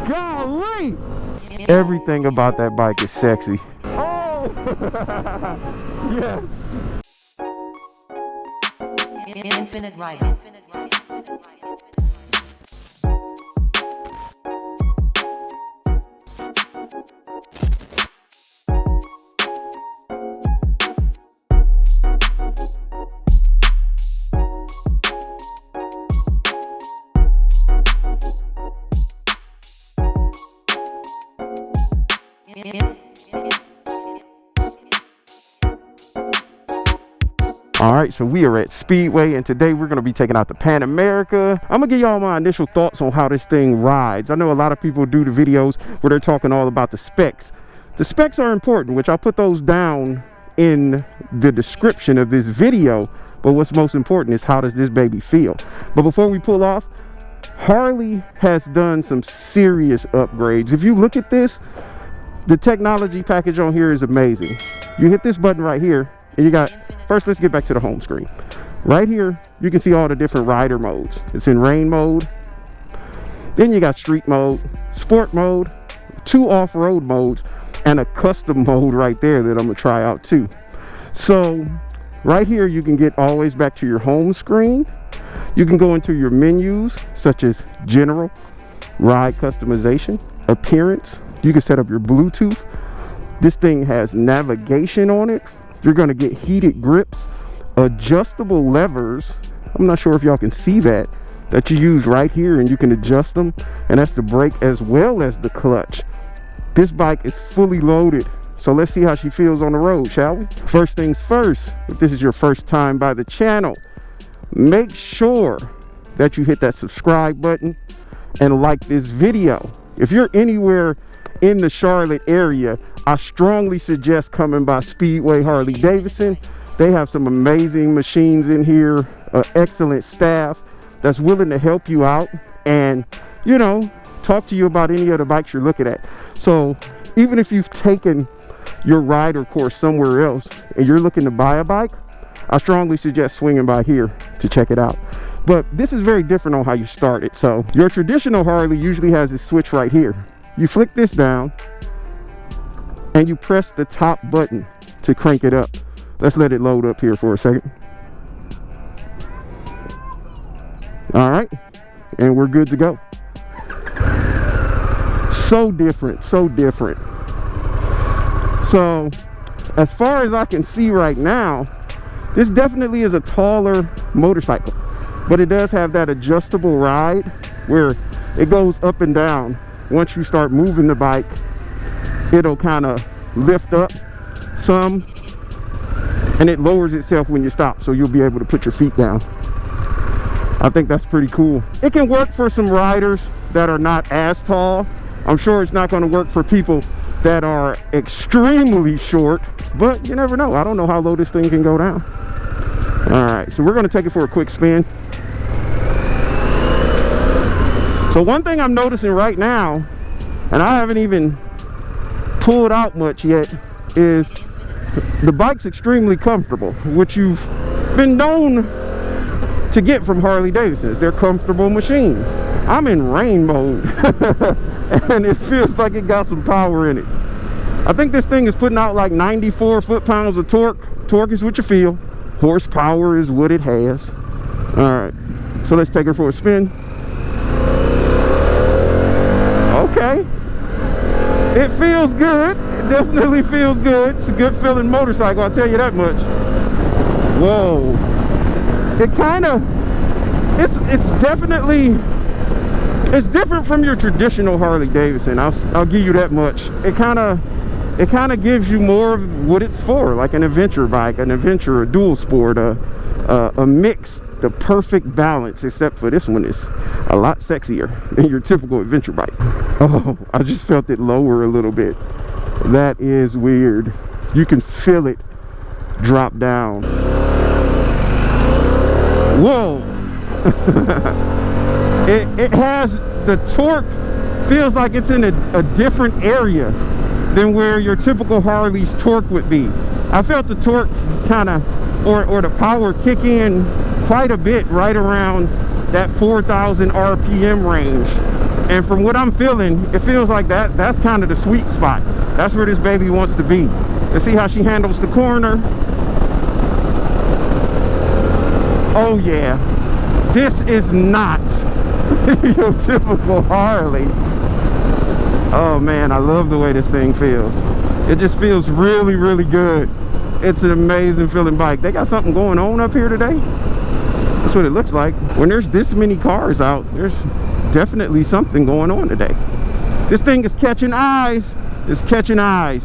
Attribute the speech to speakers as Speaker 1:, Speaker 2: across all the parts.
Speaker 1: Golly! Everything about that bike is sexy. Oh! Yes!
Speaker 2: Infinit Ryda.
Speaker 1: Alright, so we are at Speedway, and today we're going to be taking out the Pan America. I'm going to give y'all my initial thoughts on how this thing rides. I know a lot of people do the videos where they're talking all about the specs. The specs are important, which I'll put those down in the description of this video, but what's most important is how does this baby feel. But before we pull off, Harley has done some serious upgrades. If you look at this, the technology package on here is amazing. You hit this button right here, and you got, first let's get back to the home screen. Right here, you can see all the different rider modes. It's in rain mode. Then you got street mode, sport mode, 2 off-road modes, and a custom mode right there that I'm gonna try out too. So right here, you can get always back to your home screen. You can go into your menus, such as general, ride customization, appearance. You can set up your Bluetooth. This thing has navigation on it. You're going to get heated grips, adjustable levers. I'm not sure if y'all can see that you use right here, and you can adjust them, and that's the brake as well as the clutch. This bike is fully loaded, so let's see how she feels on the road, shall we? First things first, if this is your first time by the channel, make sure that you hit that subscribe button and like this video. If you're anywhere in the Charlotte area, I strongly suggest coming by Speedway Harley-Davidson. They have some amazing machines in here, excellent staff that's willing to help you out and, you know, talk to you about any of the bikes you're looking at. So even if you've taken your rider course somewhere else and you're looking to buy a bike, I strongly suggest swinging by here to check it out. But this is very different on how you start it. So your traditional Harley usually has this switch right here. You flick this down and you press the top button to crank it up. Let's let it load up here for a second. All right, and we're good to go. So different, so different. So as far as I can see right now, this definitely is a taller motorcycle, but it does have that adjustable ride where it goes up and down. Once you start moving the bike, it'll kind of lift up some, and it lowers itself when you stop, so you'll be able to put your feet down. I think that's pretty cool. It can work for some riders that are not as tall. I'm sure it's not going to work for people that are extremely short, but you never know. I don't know how low this thing can go down. All right, so we're going to take it for a quick spin. So one thing I'm noticing right now, and I haven't even pulled out much yet, is the bike's extremely comfortable, which you've been known to get from Harley-Davidsons. They're comfortable machines. I'm in rain mode and it feels like it got some power in it. I think this thing is putting out like 94 foot-pounds of torque. Torque is what you feel. Horsepower is what it has. All right, so let's take her for a spin. Okay, it feels good. It definitely feels good. It's a good feeling motorcycle, I'll tell you that much. Whoa, it kind of, it's definitely, it's different from your traditional Harley-Davidson. I'll give you that much. It kind of gives you more of what it's for, like an adventure bike, an adventure, a dual sport, a mix, the perfect balance, except for this one is a lot sexier than your typical adventure bike. Oh, I just felt it lower a little bit. That is weird. You can feel it drop down. Whoa. it has, the torque feels like it's in a different area than where your typical Harley's torque would be. I felt the torque kind of, or the power kick in quite a bit right around that 4,000 RPM range. And from what I'm feeling, it feels like that's kind of the sweet spot. That's where this baby wants to be. Let's see how she handles the corner. Oh yeah, this is not your typical Harley. Oh man, I love the way this thing feels. It just feels really, really good. It's an amazing feeling bike. They got something going on up here today. That's what it looks like. When there's this many cars out, there's definitely something going on today. This thing is catching eyes. It's catching eyes.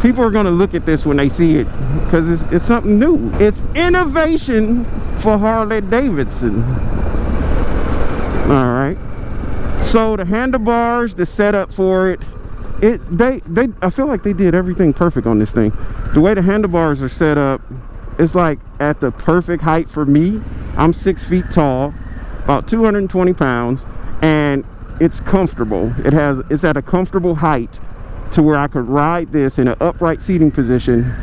Speaker 1: People are gonna look at this when they see it because it's something new. It's innovation for Harley-Davidson. All right. So the handlebars, the setup for it, I feel like they did everything perfect on this thing. The way the handlebars are set up, it's like at the perfect height for me. I'm 6 feet tall, about 220 pounds, and it's comfortable. It's at a comfortable height to where I could ride this in an upright seating position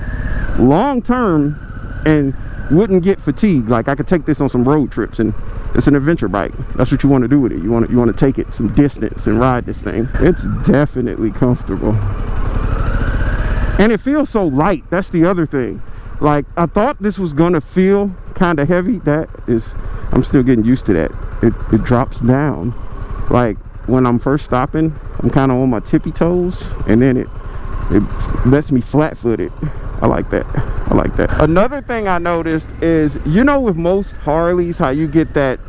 Speaker 1: long term and wouldn't get fatigued. Like I could take this on some road trips, and it's an adventure bike. That's what you want to do with it. You want to take it some distance and ride this thing. It's definitely comfortable, and it feels so light. That's the other thing. Like I thought this was gonna feel kind of heavy. I'm still getting used to that. It drops down. Like when I'm first stopping, I'm kind of on my tippy toes, and then it lets me flat-footed. I like that. I like that. Another thing I noticed is, you know, with most Harleys, how you get that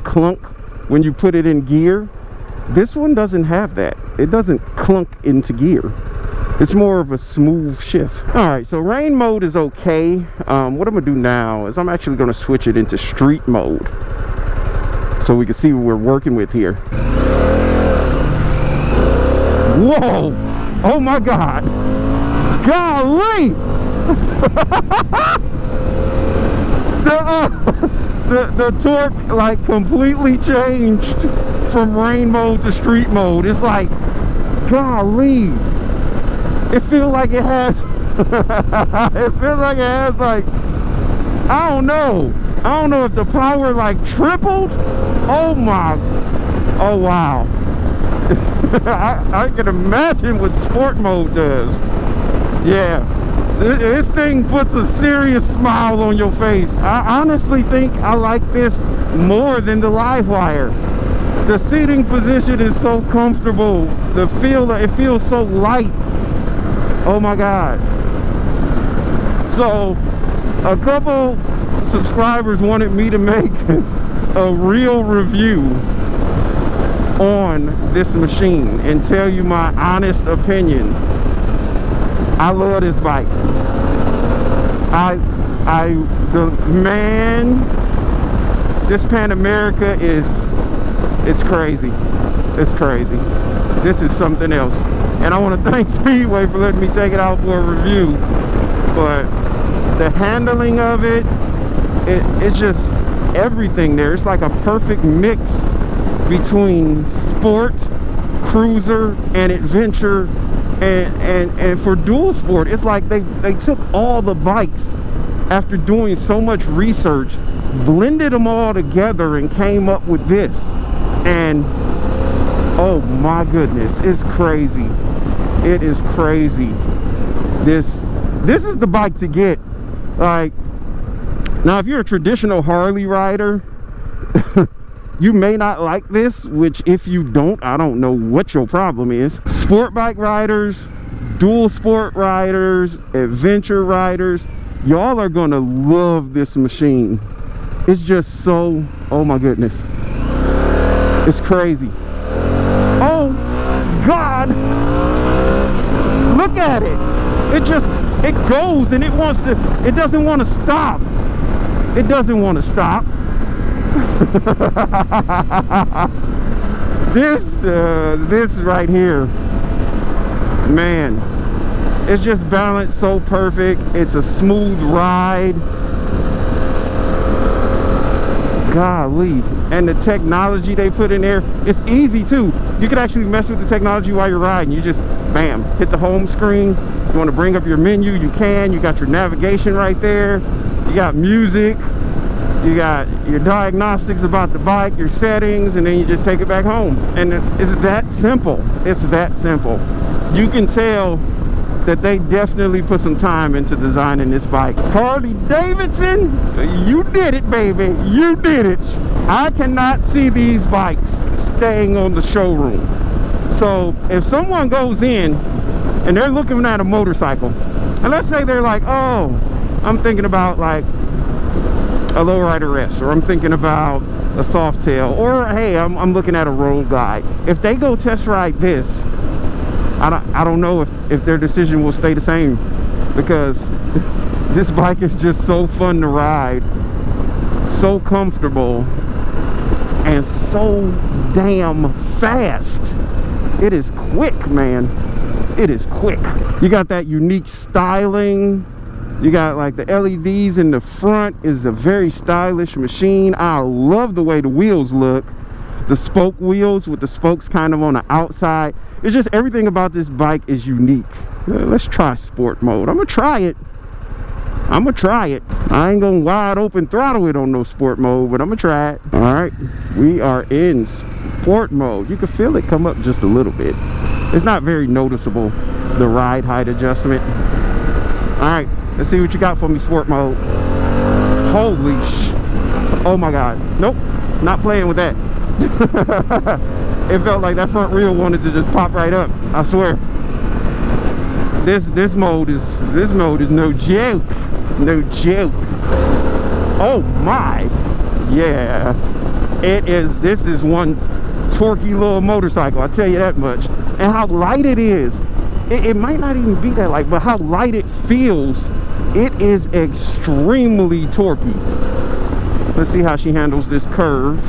Speaker 1: clunk when you put it in gear. This one doesn't have that. It doesn't clunk into gear. It's more of a smooth shift. All right, so rain mode is okay. What I'm gonna do now is I'm actually gonna switch it into street mode so we can see what we're working with here. Whoa! Oh my God! Golly! the torque like completely changed from rain mode to street mode. It's like, golly! It feels like it has. It feels like it has like, I don't know if the power like tripled. Oh my! Oh wow! I can imagine what sport mode does. Yeah, this thing puts a serious smile on your face. I honestly think I like this more than the live wire. The seating position is so comfortable. It feels so light. Oh my God. So a couple subscribers wanted me to make a real review on this machine and tell you my honest opinion. I love this bike. This Pan America it's crazy. It's crazy. This is something else. And I want to thank Speedway for letting me take it out for a review. But the handling of it's just everything there. It's like a perfect mix between sport, cruiser, and adventure, and for dual sport. It's like they took all the bikes after doing so much research, blended them all together, and came up with this. And oh my goodness, it's crazy. It is crazy. This is the bike to get. Like, now if you're a traditional Harley rider, you may not like this, which if you don't, I don't know what your problem is. Sport bike riders, dual sport riders, adventure riders, y'all are gonna love this machine. It's just so, oh my goodness, it's crazy. Oh God, look at it. It goes and it doesn't want to stop. It doesn't want to stop. This right here, man, it's just balanced so perfect. It's a smooth ride. Golly. And the technology they put in there, it's easy too. You can actually mess with the technology while you're riding. You just bam, hit the home screen. You want to bring up your menu, you can. You got your navigation right there. You got music. You got your diagnostics about the bike, your settings, and then you just take it back home. And it's that simple. It's that simple. You can tell that they definitely put some time into designing this bike. Harley-Davidson, you did it, baby. You did it. I cannot see these bikes staying on the showroom. So if someone goes in and they're looking at a motorcycle, and let's say they're like, oh, I'm thinking about like a lowrider S, or I'm thinking about a Softail, or hey, I'm looking at a road glide. If they go test ride this, I don't know if their decision will stay the same, because this bike is just so fun to ride, so comfortable, and so damn fast. It is quick, man. It is quick. You got that unique styling. You got like the LEDs in the front. Is a very stylish machine. I love the way the wheels look. The spoke wheels with the spokes kind of on the outside. It's just everything about this bike is unique. Let's try sport mode. I'm gonna try it. I'm gonna try it. I ain't gonna wide open throttle it on no sport mode, but I'm gonna try it. All right, we are in sport mode. You can feel it come up just a little bit. It's not very noticeable, the ride height adjustment. All right, let's see what you got for me, sport mode. Holy oh my God. Nope, not playing with that. It felt like that front wheel wanted to just pop right up. I swear. This mode is no joke. No joke. Oh my. Yeah. It is. This is one torquey little motorcycle, I'll tell you that much. And how light it is. It might not even be that light, but how light it feels. It is extremely torquey. Let's see how she handles this curve.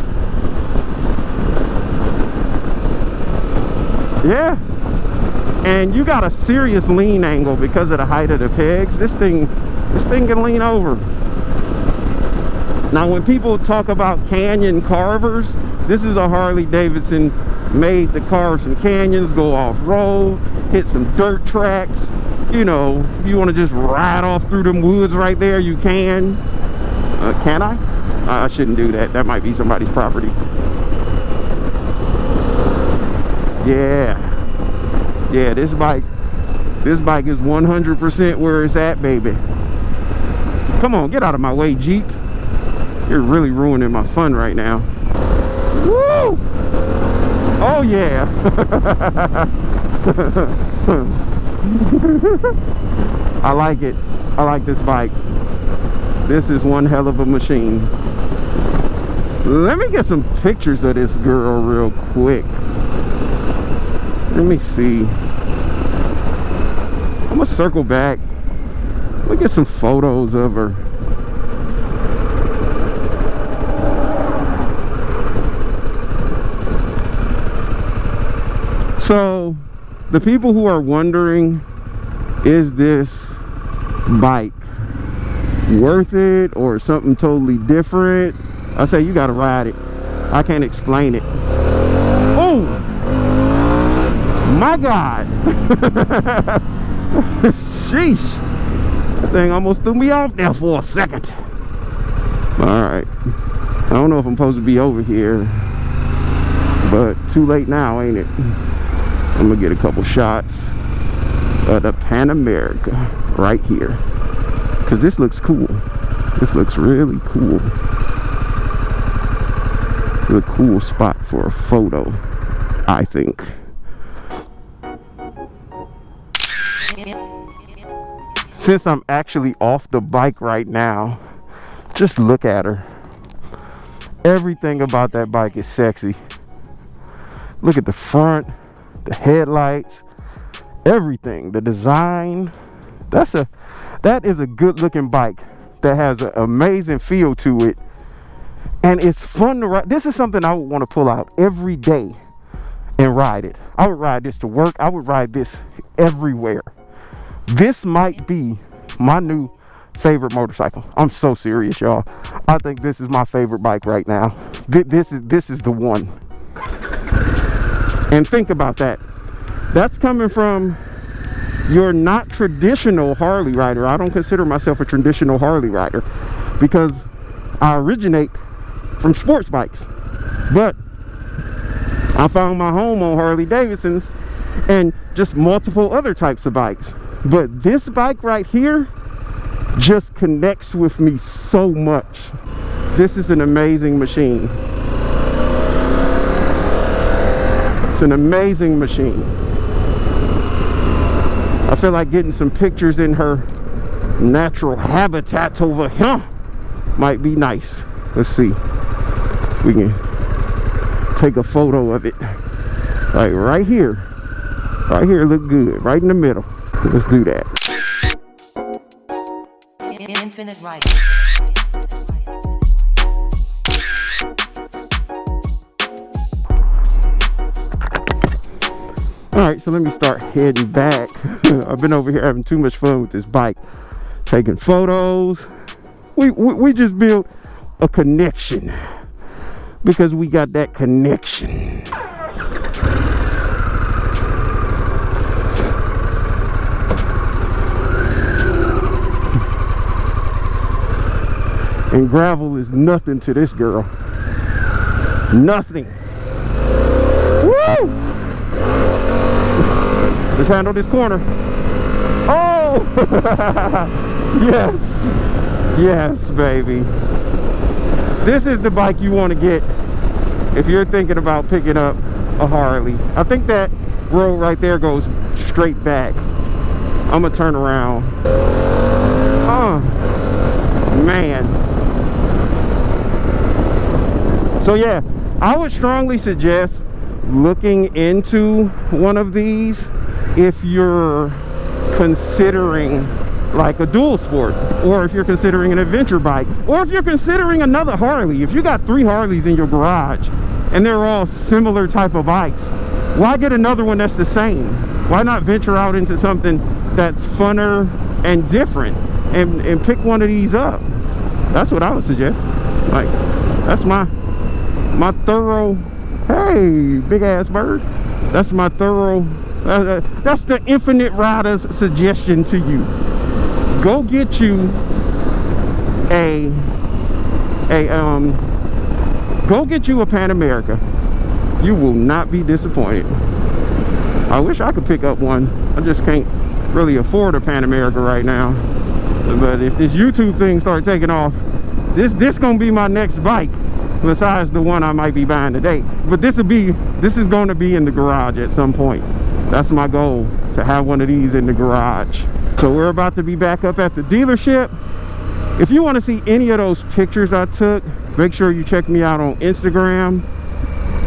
Speaker 1: Yeah, and you got a serious lean angle because of the height of the pegs. This thing can lean over. Now when people talk about canyon carvers, this is a Harley-Davidson made to carve some canyons, go off-road, hit some dirt tracks. You know, if you want to just ride off through them woods right there, you can. Can I? I shouldn't do that. That might be somebody's property. Yeah, this bike is 100% where it's at, baby. Come on, get out of my way, Jeep. You're really ruining my fun right now. Woo! Oh yeah. I like it. I like this bike. This is one hell of a machine. Let me get some pictures of this girl real quick. Let me see. I'm gonna circle back. Let me get some photos of her. So, the people who are wondering, is this bike worth it or something totally different? I say you gotta ride it. I can't explain it. Oh! My God. Sheesh. That thing almost threw me off there for a second. Alright. I don't know if I'm supposed to be over here, but too late now, ain't it? I'm gonna get a couple shots of the Pan America right here, because this looks cool. This looks really cool. It's a cool spot for a photo, I think. Since I'm actually off the bike right now, just look at her. Everything about that bike is sexy. Look at the front, the headlights, everything, the design. That is a good looking bike that has an amazing feel to it, and it's fun to ride. This is something I would want to pull out every day and ride it. I would ride this to work. I would ride this everywhere. This might be my new favorite motorcycle. I'm so serious, y'all. I think this is my favorite bike right now. This is the one. And think about that. That's coming from your not traditional Harley rider. I don't consider myself a traditional Harley rider because I originate from sports bikes, but I found my home on Harley-Davidsons and just multiple other types of bikes. But this bike right here just connects with me so much. This is an amazing machine. It's an amazing machine. I feel like getting some pictures in her natural habitat over here might be nice. Let's see if we can take a photo of it. Like right here look good, right in the middle. Let's do that.
Speaker 2: Infinite Ryda.
Speaker 1: All right, so let me start heading back. I've been over here having too much fun with this bike, taking photos. We just built a connection because we got that connection. And gravel is nothing to this girl. Nothing. Woo! Let's handle this corner. Oh! Yes. Yes, baby. This is the bike you want to get if you're thinking about picking up a Harley. I think that road right there goes straight back. I'm gonna turn around. Oh, man. So yeah, I would strongly suggest looking into one of these if you're considering like a dual sport, or if you're considering an adventure bike, or if you're considering another Harley. If you got 3 Harleys in your garage and they're all similar type of bikes, why get another one that's the same? Why not venture out into something that's funner and different and pick one of these up? That's what I would suggest. Like, that's my thorough, hey, big ass bird. That's my thorough, that's the Infinite Ryda's suggestion to you. Go get you go get you a Pan America. You will not be disappointed. I wish I could pick up one. I just can't really afford a Pan America right now. But if this YouTube thing starts taking off, this gonna be my next bike, besides the one I might be buying today. But this is going to be in the garage at some point. That's my goal, to have one of these in the garage. So we're about to be back up at the dealership. If you want to see any of those pictures I took, make sure you check me out on Instagram.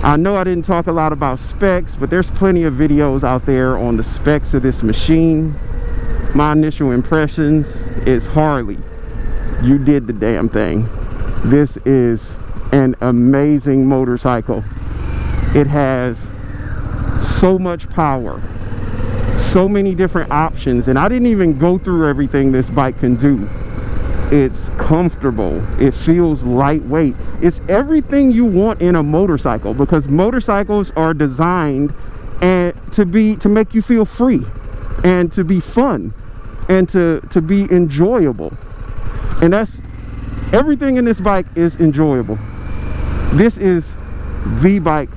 Speaker 1: I know I didn't talk a lot about specs, but there's plenty of videos out there on the specs of this machine. My initial impressions is Harley, you did the damn thing. This is an amazing motorcycle. It has so much power, so many different options, and I didn't even go through everything this bike can do. It's comfortable, it feels lightweight, it's everything you want in a motorcycle, because motorcycles are designed and to make you feel free and to be fun and to be enjoyable. And that's everything in this bike is enjoyable. This is the bike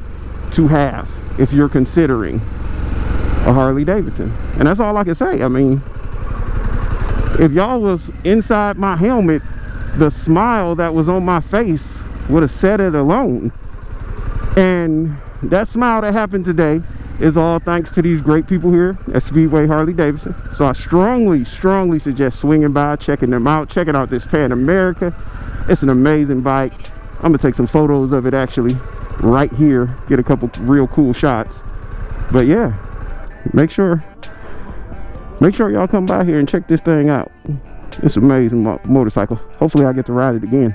Speaker 1: to have if you're considering a Harley-Davidson. And that's all I can say. I mean, if y'all was inside my helmet, the smile that was on my face would have said it alone. And that smile that happened today is all thanks to these great people here at Speedway Harley-Davidson. So I strongly suggest swinging by, checking them out, checking out this Pan America. It's an amazing bike. I'm gonna take some photos of it actually right here, get a couple real cool shots. But yeah, make sure y'all come by here and check this thing out. It's an amazing motorcycle. Hopefully I get to ride it again.